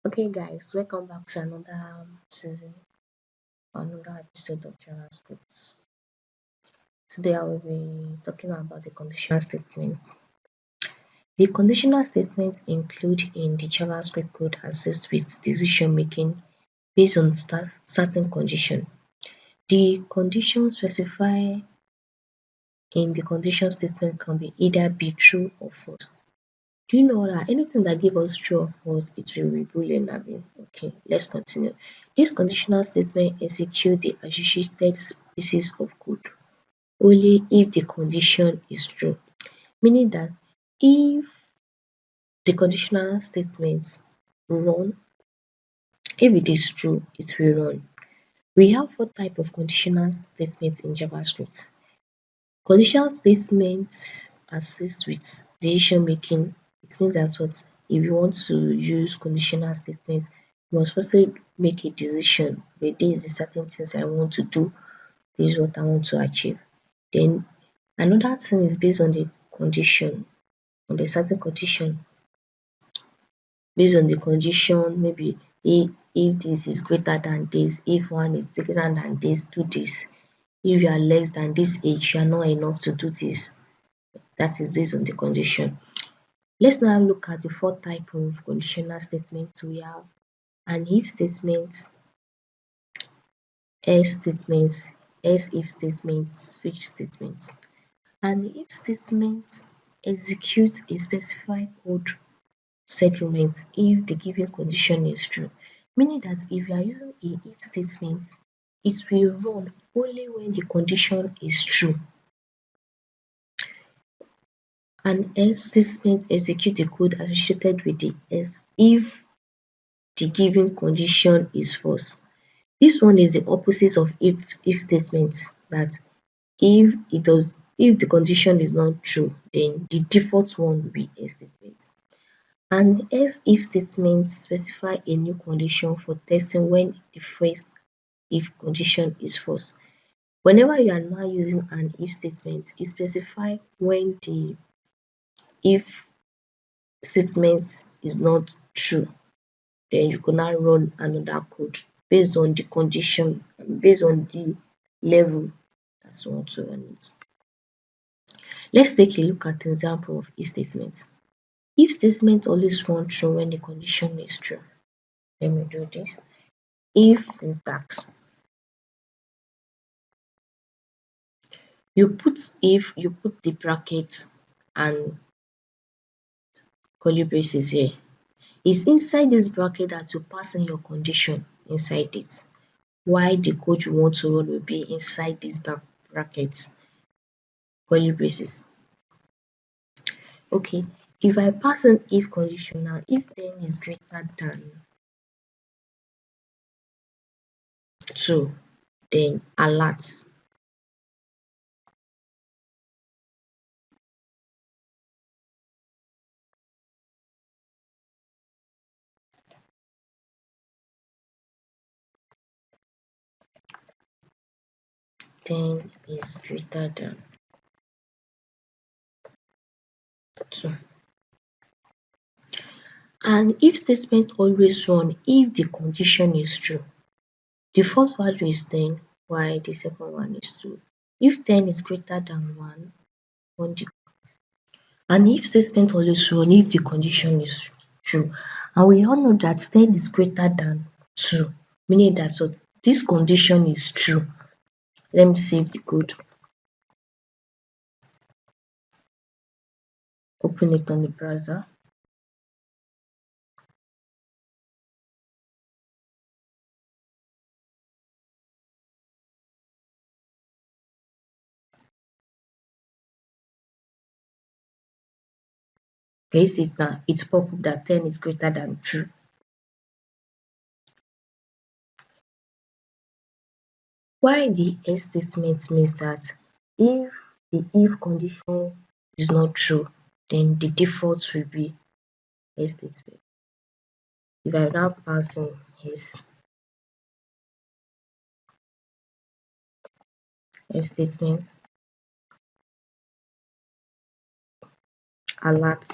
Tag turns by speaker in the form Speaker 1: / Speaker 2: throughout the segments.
Speaker 1: Okay, guys, welcome back to another season, another episode of JavaScript. Today, I will be talking about the conditional statements. The conditional statements include in the JavaScript code assist with decision making based on certain condition. The condition specified in the condition statement can be either be true or false. Do you know that anything that gives us true or false, it will be Boolean, Abi? Okay, let's continue. This conditional statement execute the associated pieces of code only if the condition is true, meaning that if the conditional statement run, if it is true, it will run. We have four types of conditional statements in JavaScript. Conditional statements assist with decision making. It means that what if you want to use conditional statements, you must first make a decision. Okay, this is the certain things I want to do. This is what I want to achieve. Then another thing is based on the condition, on the certain condition. Based on the condition, maybe if this is greater than this, if one is greater than this, do this. If you are less than this age, you are not enough to do this. That is based on the condition. Let's now look at the four types of conditional statements. We have an if statement, else statements, else if statements, switch statements. An if statement executes a specified code segment if the given condition is true, meaning that if you are using a if statement, it will run only when the condition is true. An else statement executes the code associated with the else if the given condition is false. This one is the opposite of if statement, that if the condition is not true, then the default one will be else statement. An else if statement specify a new condition for testing when the first if condition is false. Whenever you are now using an if statement, it specify when the if statement is not true, then you could now run another code based on the condition, based on the level that you want to run it. Let's take a look at an example of if statement. If statement always run true when the condition is true. Let me do this. If syntax. You put the brackets and curly braces here. It's inside this bracket that you pass in your condition inside it. Why the code you want to run will be inside these brackets, curly braces. Okay, if I pass an if condition now, if 10 is greater than 2, then alert. Ten is greater than 2. And if statement always run if the condition is true. The first value is 10 while the second one is 2. If 10 is greater than 1, on the and if statement always run if the condition is true. And we all know that 10 is greater than 2, meaning that what this condition is true. Let me save the code. Open it on the browser. Okay, see it now. It pop up that 10 is greater than 2. Why the else statement means that if the if condition is not true, then the default will be else statement. If I now pass in else statement, alert,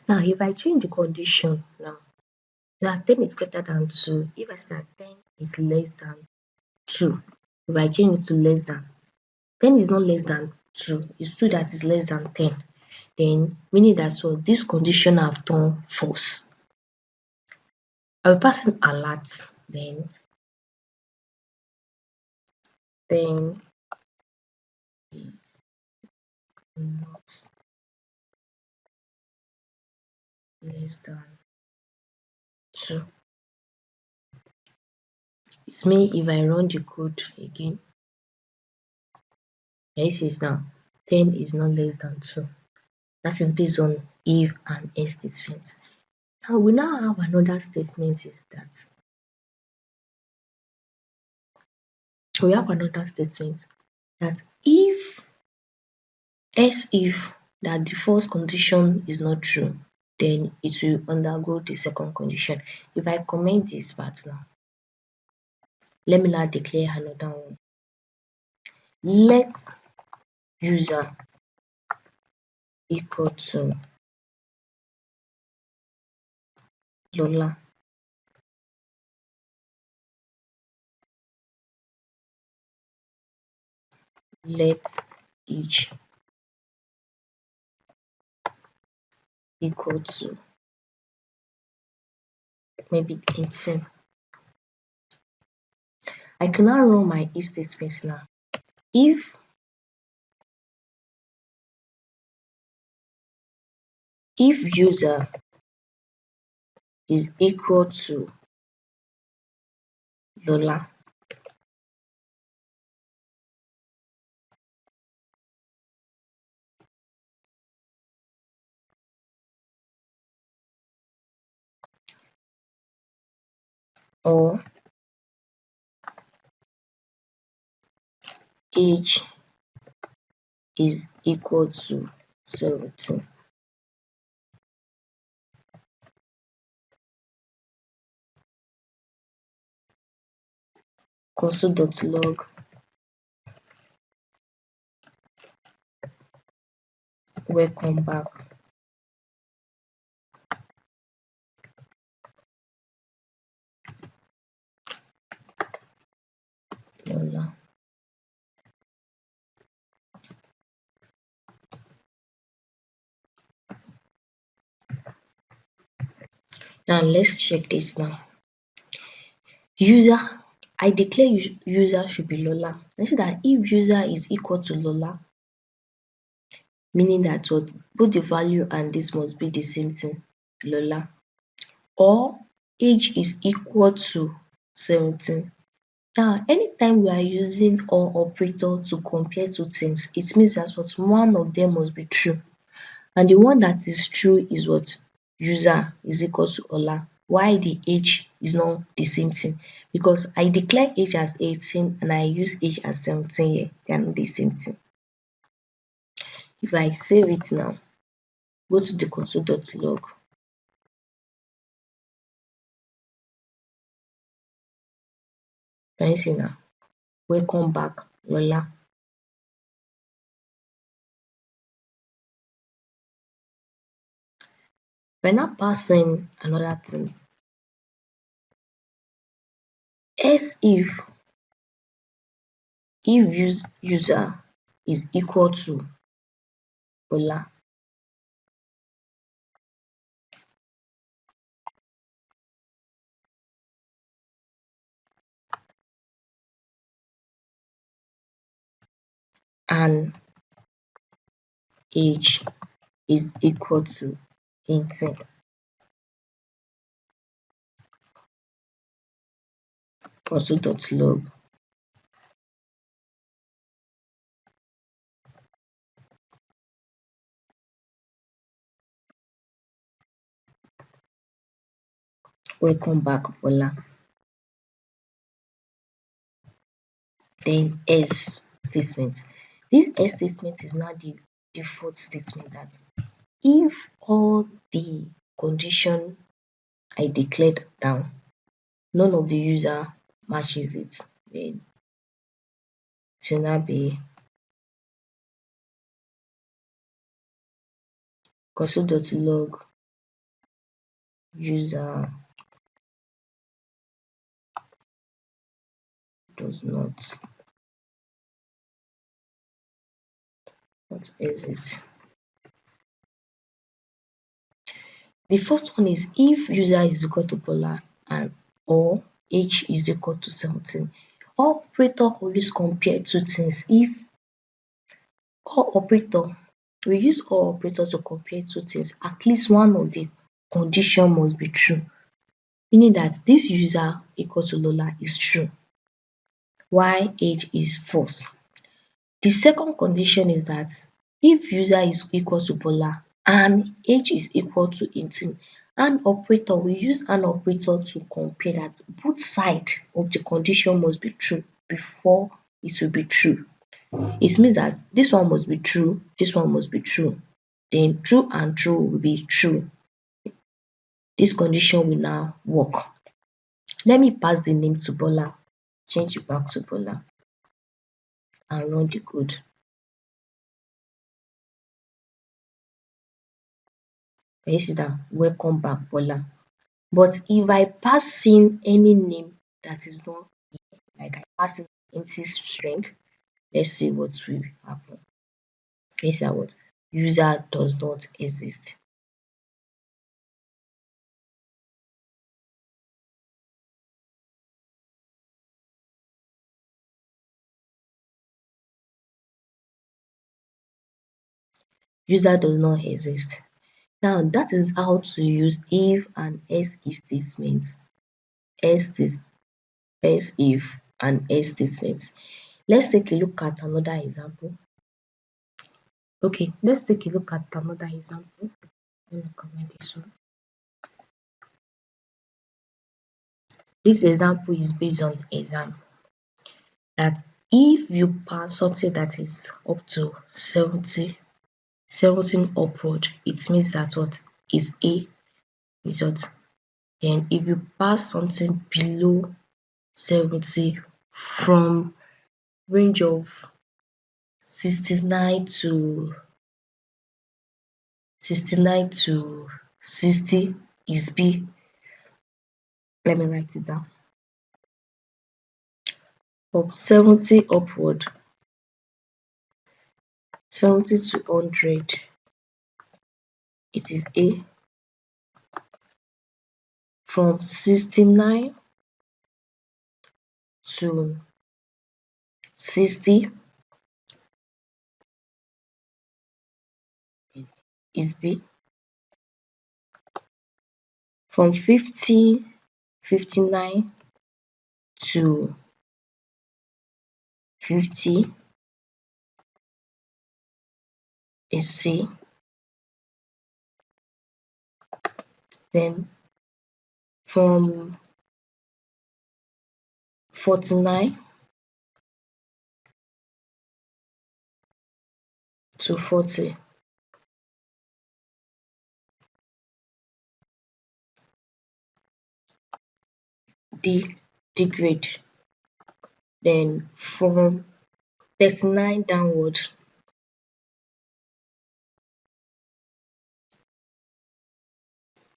Speaker 1: Now if I change the condition now, that 10 is greater than 2, if I say that 10 is less than 2, if I change it to less than, 10 is not less than 2, it's 2 that is less than 10, then meaning that so this condition have turned false. I will pass in alert, then 10 is not less than 2. It means if I run the code again, this is now 10 is not less than 2. That is based on if and else statements. Now we now have another statement is that if else if that the first condition is not true, then it will undergo the second condition. If I comment this part now, let me now declare another one. Let user equal to Lola. Let each equal to maybe 18. I can now run my if statement now. If user is equal to Lola, or age is equal to 17, console.log welcome back Lola. Now let's check this now. User, I declare user should be Lola. I say that if user is equal to Lola, meaning that what both the value and this must be the same thing, Lola, or age is equal to 17. Now anytime we are using or operator to compare two things, it means that what one of them must be true, and the one that is true is what user is equal to Ola. Why the age is not the same thing? Because I declare age as 18 and I use age as 17 here. They are not the same thing. If I save it now, go to the console.log. Can you see now? Welcome back, Lola. We're now passing another thing. As if user is equal to Ola, and age is equal to 18. Console.log welcome back, Ola. Then else statement. This else statement is now the default statement that if all the condition I declared down, none of the user matches it, then it will now be console.log user does not exist. The first one is if user is equal to Bola and or age is equal to 17. All operator always compare two things. If all operator, we use all operator to compare two things, at least one of the condition must be true, meaning that this user equal to Lola is true while age is false. The second condition is that if user is equal to Bola and age is equal to 18, an operator, we use an operator to compare that both sides of the condition must be true before it will be true. It means that this one must be true, this one must be true. Then true and true will be true. This condition will now work. Let me pass the name to Bola, change it back to Bola and run the code. Can you see that? Welcome back, Bola. But if I pass in any name that is not, like I pass in empty string, let's see what will happen. Can you see that what? User does not exist. User does not exist. Now that is how to use if and else if statements. Else if and else statements. Let's take a look at another example. Okay, let's take a look at another example. Let me comment this one. This example is based on exam. That if you pass something that is up to 17 upward, it means that what is A result. Then if you pass something below 70 from range of 69 to 60 is B. Let me write it down. From 70 upward, 70 to 100, it is A. From 69 to 60 is B. From 59 to 50 is C. Then from 49 to 40 D grade. Then from 39 downward,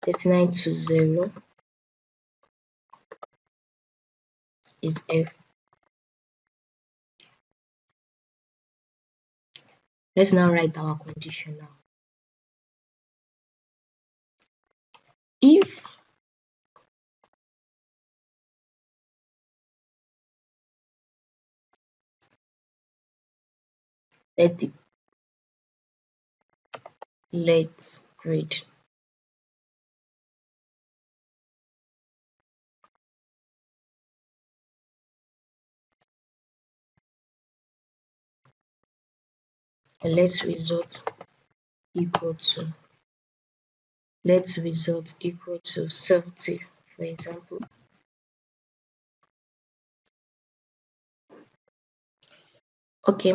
Speaker 1: 39 to 0 is F. Let's now write our condition now. If let's grade let's result equal to 70, for example. Okay,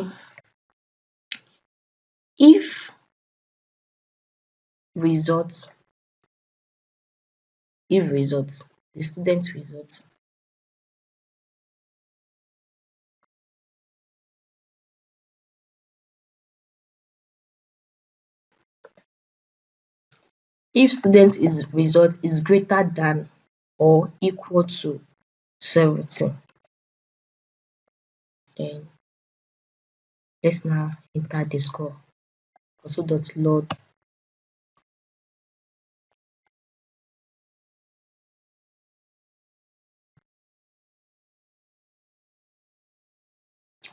Speaker 1: if results the student results if student is result is greater than or equal to 70, then let's now enter the score. Console.log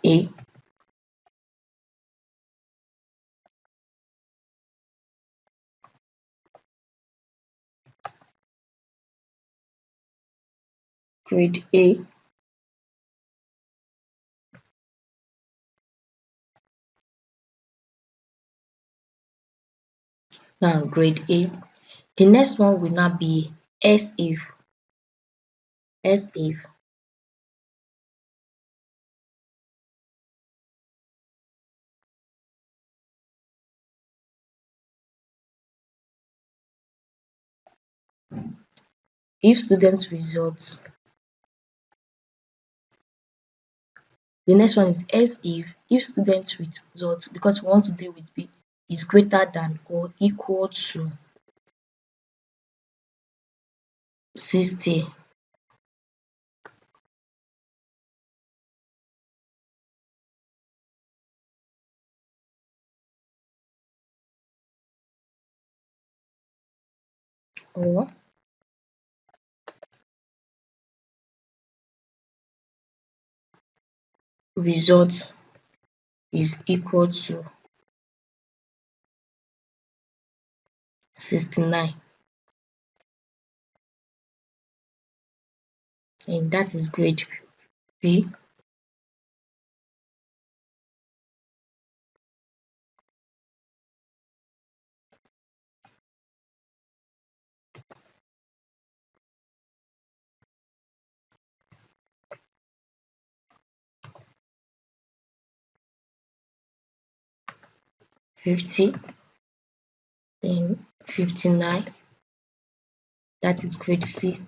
Speaker 1: A grade A. Now grade A. The next one will now be S if student results. The next one is S if student results, because we want to deal with B, is greater than or equal to 60. Or result is equal to 69, and that is grade B. 50, then 59, that is grade C.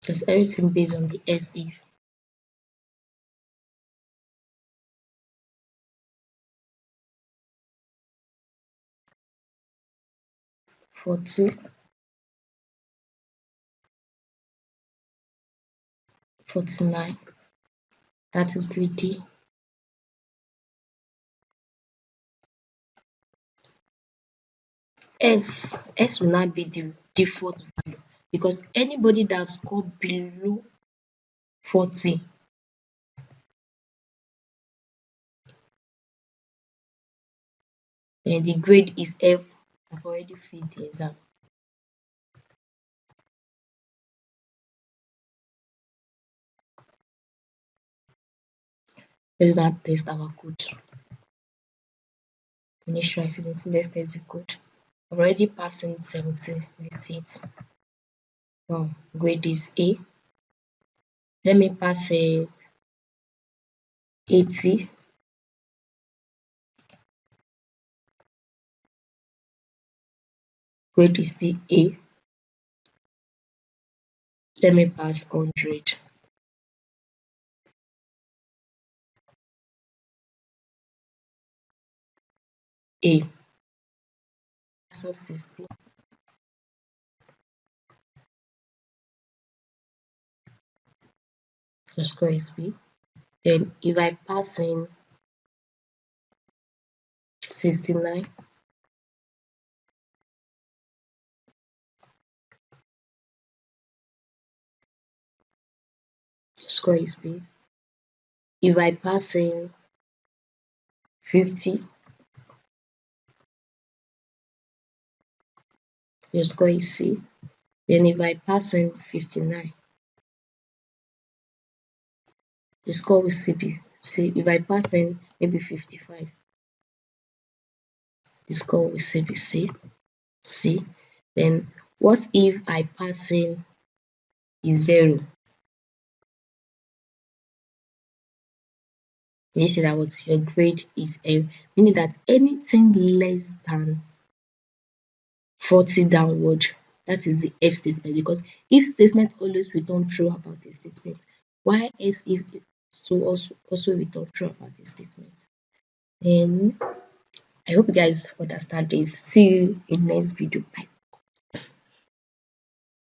Speaker 1: Because everything based on the S if. 40, 49, that is grade D. S will not be the default value, because anybody that scored below 40, then the grade is F. I've already filled the exam. Let's now test our code. Finish writing it. Let's test the code. I've already passed in 70. Let's see it. Now grade is A. Let me pass 80. Grade is still A. Let me pass 100. A. Pass 60. The score is B. Then if I pass in 69, the score is B. If I pass in 50, your score is C. Then if I pass in 59, the score will still be C. If I pass in maybe 55, the score will still be C. Then what if I pass in is 0? You see that what your grade is F, meaning that anything less than 40 downward, that is the F statement, because if statement always return true about the statement, why else if so also return true about the statement? Then I hope you guys understand this. See you in next video. Bye.